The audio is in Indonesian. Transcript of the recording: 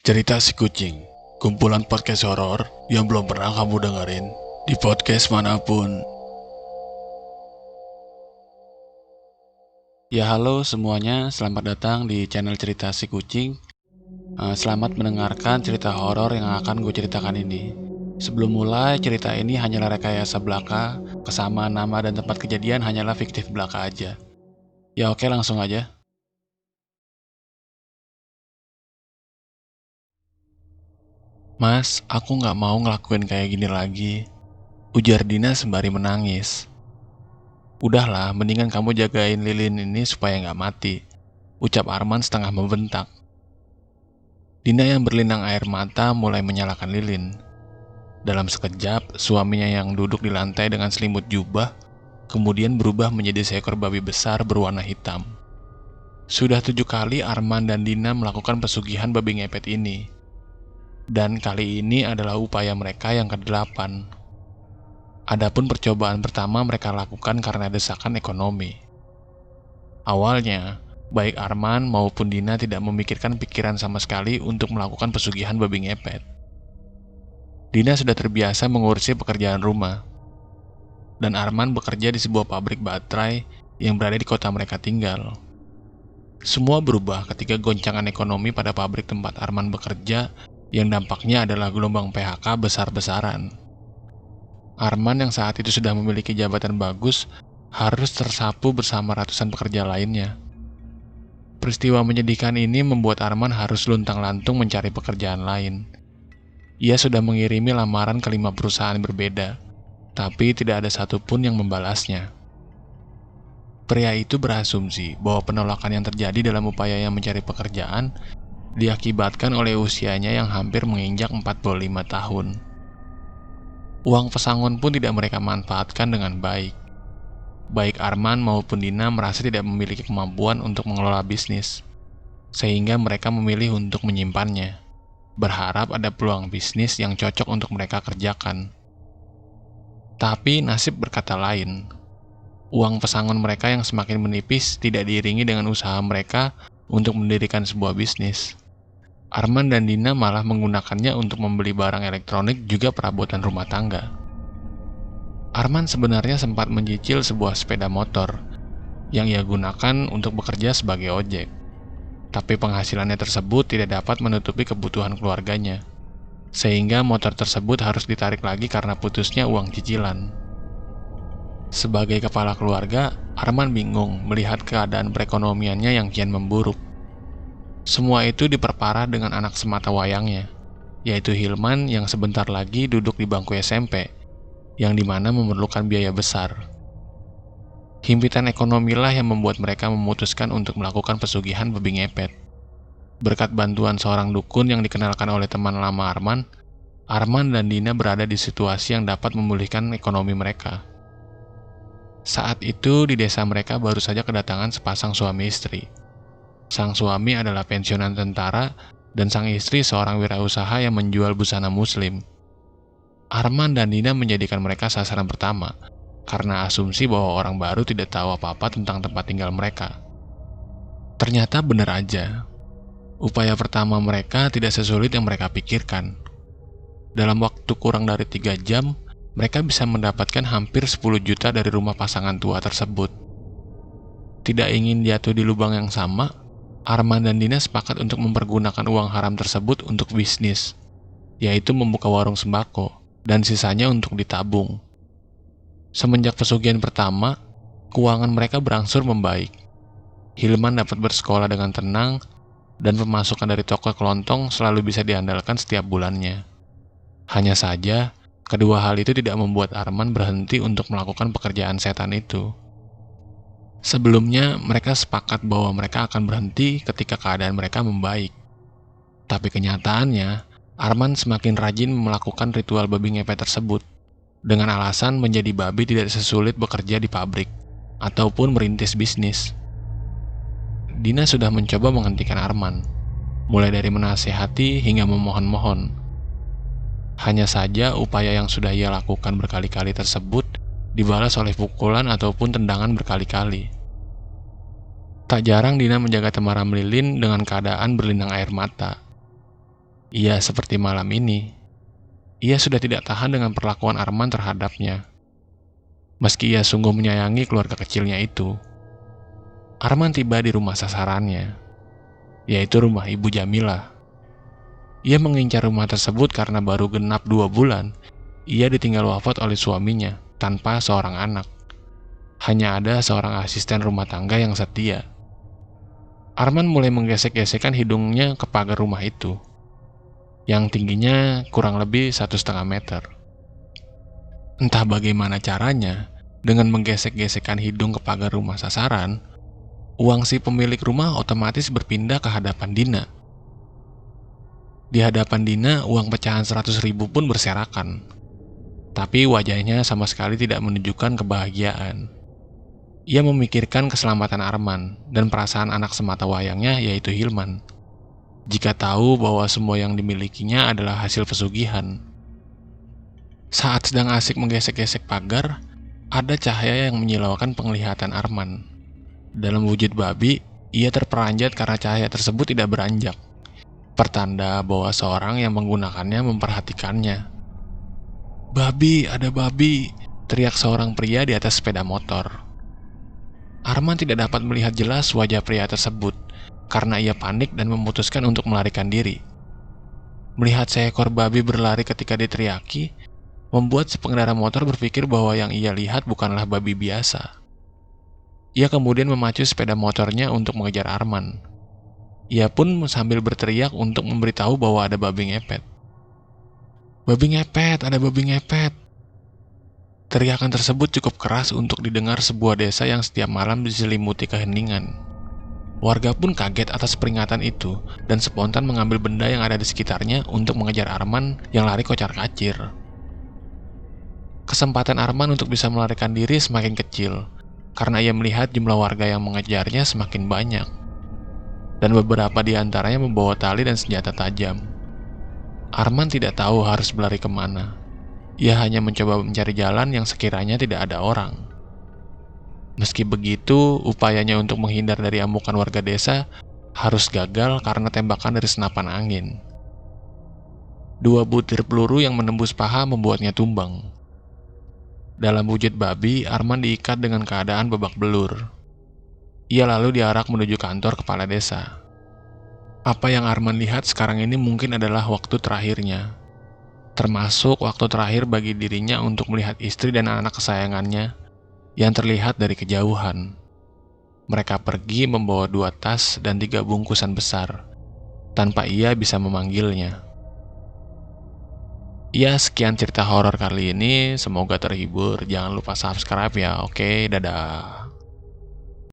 Cerita si kucing, kumpulan podcast horor yang belum pernah kamu dengerin di podcast manapun. Ya halo semuanya, selamat datang di channel cerita si kucing. Selamat mendengarkan cerita horor yang akan gue ceritakan ini. Sebelum mulai, cerita ini hanyalah rekayasa belaka, kesamaan nama dan tempat kejadian hanyalah fiktif belaka aja. Ya oke, langsung aja. Mas, aku gak mau ngelakuin kayak gini lagi, ujar Dina sembari menangis. Udahlah, mendingan kamu jagain lilin ini supaya nggak mati, ucap Arman setengah membentak. Dina yang berlinang air mata mulai menyalakan lilin. Dalam sekejap, suaminya yang duduk di lantai dengan selimut jubah, kemudian berubah menjadi seekor babi besar berwarna hitam. Sudah 7 kali Arman dan Dina melakukan pesugihan babi ngepet ini. Dan kali ini adalah upaya mereka yang ke-8. Adapun percobaan pertama mereka lakukan karena desakan ekonomi. Awalnya, baik Arman maupun Dina tidak memikirkan pikiran sama sekali untuk melakukan pesugihan babi ngepet. Dina sudah terbiasa mengurusi pekerjaan rumah, dan Arman bekerja di sebuah pabrik baterai yang berada di kota mereka tinggal. Semua berubah ketika goncangan ekonomi pada pabrik tempat Arman bekerja yang dampaknya adalah gelombang PHK besar-besaran. Arman yang saat itu sudah memiliki jabatan bagus harus tersapu bersama ratusan pekerja lainnya. Peristiwa menyedihkan ini membuat Arman harus luntang-lantung mencari pekerjaan lain. Ia sudah mengirimi lamaran ke 5 perusahaan berbeda, tapi tidak ada satupun yang membalasnya. Pria itu berasumsi bahwa penolakan yang terjadi dalam upayanya mencari pekerjaan diakibatkan oleh usianya yang hampir menginjak 45 tahun. Uang pesangon pun tidak mereka manfaatkan dengan baik. Baik Arman maupun Dina merasa tidak memiliki kemampuan untuk mengelola bisnis, sehingga mereka memilih untuk menyimpannya, berharap ada peluang bisnis yang cocok untuk mereka kerjakan. Tapi nasib berkata lain. Uang pesangon mereka yang semakin menipis tidak diiringi dengan usaha mereka untuk mendirikan sebuah bisnis. Arman dan Dina malah menggunakannya untuk membeli barang elektronik juga perabotan rumah tangga. Arman sebenarnya sempat mencicil sebuah sepeda motor yang ia gunakan untuk bekerja sebagai ojek. Tapi penghasilannya tersebut tidak dapat menutupi kebutuhan keluarganya, sehingga motor tersebut harus ditarik lagi karena putusnya uang cicilan. Sebagai kepala keluarga, Arman bingung melihat keadaan perekonomiannya yang kian memburuk. Semua itu diperparah dengan anak semata wayangnya, yaitu Hilman yang sebentar lagi duduk di bangku SMP, yang dimana memerlukan biaya besar. Himpitan ekonomilah yang membuat mereka memutuskan untuk melakukan pesugihan babi ngepet. Berkat bantuan seorang dukun yang dikenalkan oleh teman lama Arman, Arman dan Dina berada di situasi yang dapat memulihkan ekonomi mereka. Saat itu di desa mereka baru saja kedatangan sepasang suami istri. Sang suami adalah pensiunan tentara dan sang istri seorang wirausaha yang menjual busana muslim. Arman dan Dina menjadikan mereka sasaran pertama karena asumsi bahwa orang baru tidak tahu apa-apa tentang tempat tinggal mereka. Ternyata benar aja. Upaya pertama mereka tidak sesulit yang mereka pikirkan. Dalam waktu kurang dari 3 jam, mereka bisa mendapatkan hampir 10 juta dari rumah pasangan tua tersebut. Tidak ingin jatuh di lubang yang sama, Arman dan Dina sepakat untuk mempergunakan uang haram tersebut untuk bisnis, yaitu membuka warung sembako, dan sisanya untuk ditabung. Semenjak pesugihan pertama, keuangan mereka berangsur membaik. Hilman dapat bersekolah dengan tenang, dan pemasukan dari toko kelontong selalu bisa diandalkan setiap bulannya. Hanya saja, kedua hal itu tidak membuat Arman berhenti untuk melakukan pekerjaan setan itu. Sebelumnya, mereka sepakat bahwa mereka akan berhenti ketika keadaan mereka membaik. Tapi kenyataannya, Arman semakin rajin melakukan ritual babi ngepet tersebut, dengan alasan menjadi babi tidak sesulit bekerja di pabrik, ataupun merintis bisnis. Dina sudah mencoba menghentikan Arman, mulai dari menasehati hingga memohon-mohon. Hanya saja upaya yang sudah ia lakukan berkali-kali tersebut dibalas oleh pukulan ataupun tendangan berkali-kali. Tak jarang Dina menjaga temaram lilin dengan keadaan berlinang air mata. Ia seperti malam ini. Ia sudah tidak tahan dengan perlakuan Arman terhadapnya. Meski ia sungguh menyayangi keluarga kecilnya itu, Arman tiba di rumah sasarannya, yaitu rumah Ibu Jamilah. Ia mengincar rumah tersebut karena baru genap 2 bulan, ia ditinggal wafat oleh suaminya tanpa seorang anak. Hanya ada seorang asisten rumah tangga yang setia. Arman mulai menggesek-gesekkan hidungnya ke pagar rumah itu, yang tingginya kurang lebih 1,5 meter. Entah bagaimana caranya, dengan menggesek-gesekkan hidung ke pagar rumah sasaran, uang si pemilik rumah otomatis berpindah ke hadapan Dina. Di hadapan Dina, uang pecahan 100.000 pun berserakan. Tapi wajahnya sama sekali tidak menunjukkan kebahagiaan. Ia memikirkan keselamatan Arman dan perasaan anak semata wayangnya, yaitu Hilman. Jika tahu bahwa semua yang dimilikinya adalah hasil pesugihan. Saat sedang asik menggesek-gesek pagar, ada cahaya yang menyilaukan penglihatan Arman. Dalam wujud babi, ia terperanjat karena cahaya tersebut tidak beranjak. Pertanda bahwa seorang yang menggunakannya memperhatikannya. "Babi, ada babi!" teriak seorang pria di atas sepeda motor. Arman tidak dapat melihat jelas wajah pria tersebut karena ia panik dan memutuskan untuk melarikan diri. Melihat seekor babi berlari ketika diteriaki, membuat si pengendara motor berpikir bahwa yang ia lihat bukanlah babi biasa. Ia kemudian memacu sepeda motornya untuk mengejar Arman. Ia pun sambil berteriak untuk memberitahu bahwa ada babi ngepet. "Babi ngepet, ada babi ngepet!" Teriakan tersebut cukup keras untuk didengar sebuah desa yang setiap malam diselimuti keheningan. Warga pun kaget atas peringatan itu dan spontan mengambil benda yang ada di sekitarnya untuk mengejar Arman yang lari kocar-kacir. Kesempatan Arman untuk bisa melarikan diri semakin kecil karena ia melihat jumlah warga yang mengejarnya semakin banyak, dan beberapa di antaranya membawa tali dan senjata tajam. Arman tidak tahu harus berlari kemana. Ia hanya mencoba mencari jalan yang sekiranya tidak ada orang. Meski begitu, upayanya untuk menghindar dari amukan warga desa harus gagal karena tembakan dari senapan angin. 2 butir peluru yang menembus paha membuatnya tumbang. Dalam wujud babi, Arman diikat dengan keadaan babak belur. Ia lalu diarak menuju kantor kepala desa. Apa yang Arman lihat sekarang ini mungkin adalah waktu terakhirnya, termasuk waktu terakhir bagi dirinya untuk melihat istri dan anak kesayangannya yang terlihat dari kejauhan. Mereka pergi membawa 2 tas dan 3 bungkusan besar, tanpa ia bisa memanggilnya. Ya, sekian cerita horor kali ini. Semoga terhibur. Jangan lupa subscribe ya. Oke, dadah.